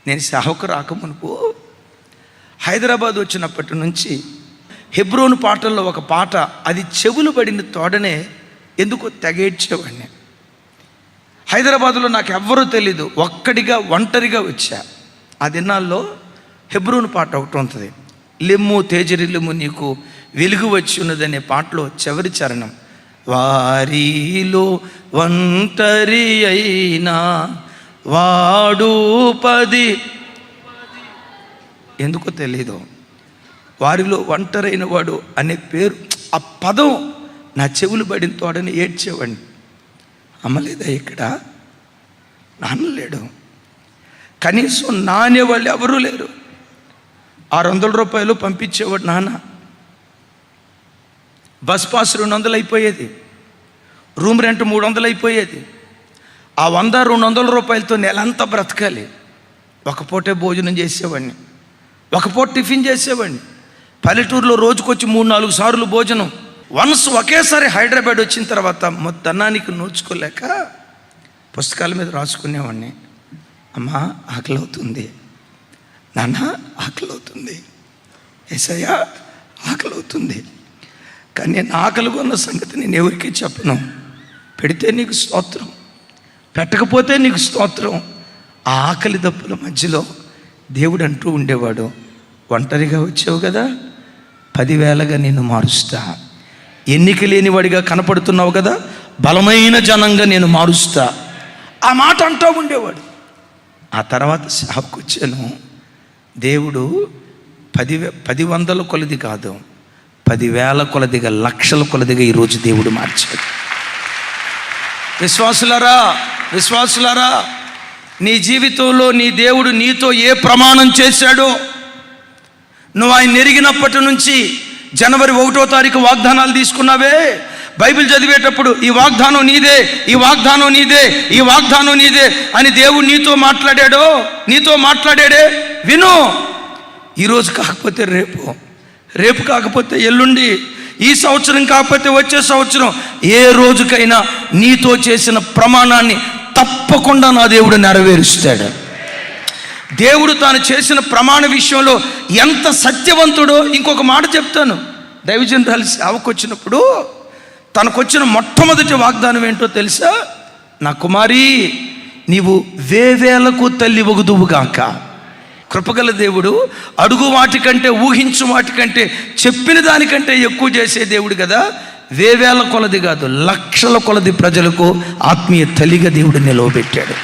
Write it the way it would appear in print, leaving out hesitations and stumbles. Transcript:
నేను సేవకు రాకమునుపు హైదరాబాద్ వచ్చినప్పటి నుంచి హెబ్రోను పాటల్లో ఒక పాట, అది చెవులు పడిన తోడనే ఎందుకో తెగేడ్చేవాడిని. హైదరాబాదులో నాకు ఎవ్వరూ తెలీదు, ఒంటరిగా వచ్చా. ఆ దినాల్లో హెబ్రోను పాట ఒకటి ఉంటుంది, లెమ్ము తేజరిల్లుము నీకు వెలుగు వచ్చి ఉన్నదనే పాటలో చివరి చరణం, వారిలో ఒంటరి అయినా వాడు 10, ఎందుకో తెలీదు, వారిలో ఒంటరైన వాడు అనే పేరు, ఆ పదం నా చెవులు పడిన తోడని ఏడ్చేవాడిని. అమ్మలేదా ఇక్కడ? నాన్న లేడు, కనీసం నానేవాళ్ళు ఎవరూ లేరు. 600 రూపాయలు పంపించేవాడు నాన్న. బస్ పాస్ 200 అయిపోయేది, రూమ్ రెంట్ 300 అయిపోయేది. ఆ 100-200 రూపాయలతో నెలంతా బ్రతకాలి. ఒక పూటే భోజనం చేసేవాడిని, ఒక పూట టిఫిన్ చేసేవాడిని. పల్లెటూరులో రోజుకొచ్చి 3-4 సార్లు భోజనం. వన్స్ ఒకేసారి హైదరాబాద్ వచ్చిన తర్వాత మొత్తన్నానికి నోచుకోలేక పుస్తకాల మీద రాసుకునేవాడిని, అమ్మా ఆకలి అవుతుంది, నాన్న ఆకలి అవుతుంది, యేసయ్య ఆకలి అవుతుంది. కానీ నేను ఆకలిగా ఉన్న సంగతి నేను ఎవరికీ చెప్పను. పెడితే నీకు స్తోత్రం, పెట్టకపోతే నీకు స్తోత్రం. ఆ ఆకలి దప్పుల మధ్యలో దేవుడు అంటూ ఉండేవాడు, ఒంటరిగా వచ్చావు కదా, 10,000గా నిన్ను మారుస్తా. ఎన్నిక లేనివాడిగా కనపడుతున్నావు కదా, బలమైన జనంగా నేను మారుస్తా. ఆ మాట అంటూ ఉండేవాడు. ఆ తర్వాత సేవకు వచ్చాను. దేవుడు 10 కొలది కాదు, 10,000 కొలదిగా, లక్షల కొలదిగా ఈరోజు దేవుడు మార్చాడు. విశ్వాసులారా, నీ జీవితంలో నీ దేవుడు నీతో ఏ ప్రమాణం చేశాడో, నువ్వు ఆయన ఎరిగినప్పటి నుంచి జనవరి 1వ తారీఖు వాగ్దానాలు తీసుకున్నావే, బైబిల్ చదివేటప్పుడు ఈ వాగ్దానం నీదే, ఈ వాగ్దానం నీదే, ఈ వాగ్దానం నీదే అని దేవుడు నీతో మాట్లాడాడే. విను, ఈరోజు కాకపోతే రేపు కాకపోతే ఎల్లుండి, ఈ సంవత్సరం కాకపోతే వచ్చే సంవత్సరం, ఏ రోజుకైనా నీతో చేసిన ప్రమాణాన్ని తప్పకుండా నా దేవుడు నెరవేరుస్తాడు. దేవుడు తాను చేసిన ప్రమాణ విషయంలో ఎంత సత్యవంతుడో ఇంకొక మాట చెప్తాను. దైవజనురాలు సేవకు వచ్చినప్పుడు తనకొచ్చిన మొట్టమొదటి వాగ్దానం ఏంటో తెలుసా? నా కుమారి, నీవు వేవేలకు తల్లి వగుదువుగాక. కృపగల దేవుడు అడుగు వాటికంటే, ఊహించు వాటికంటే, చెప్పిన దానికంటే ఎక్కువ చేసే దేవుడు కదా. వేవేల కొలది కాదు, లక్షల కొలది ప్రజలకు ఆత్మీయ తల్లిగా దేవుడు నిలవబెట్టాడు.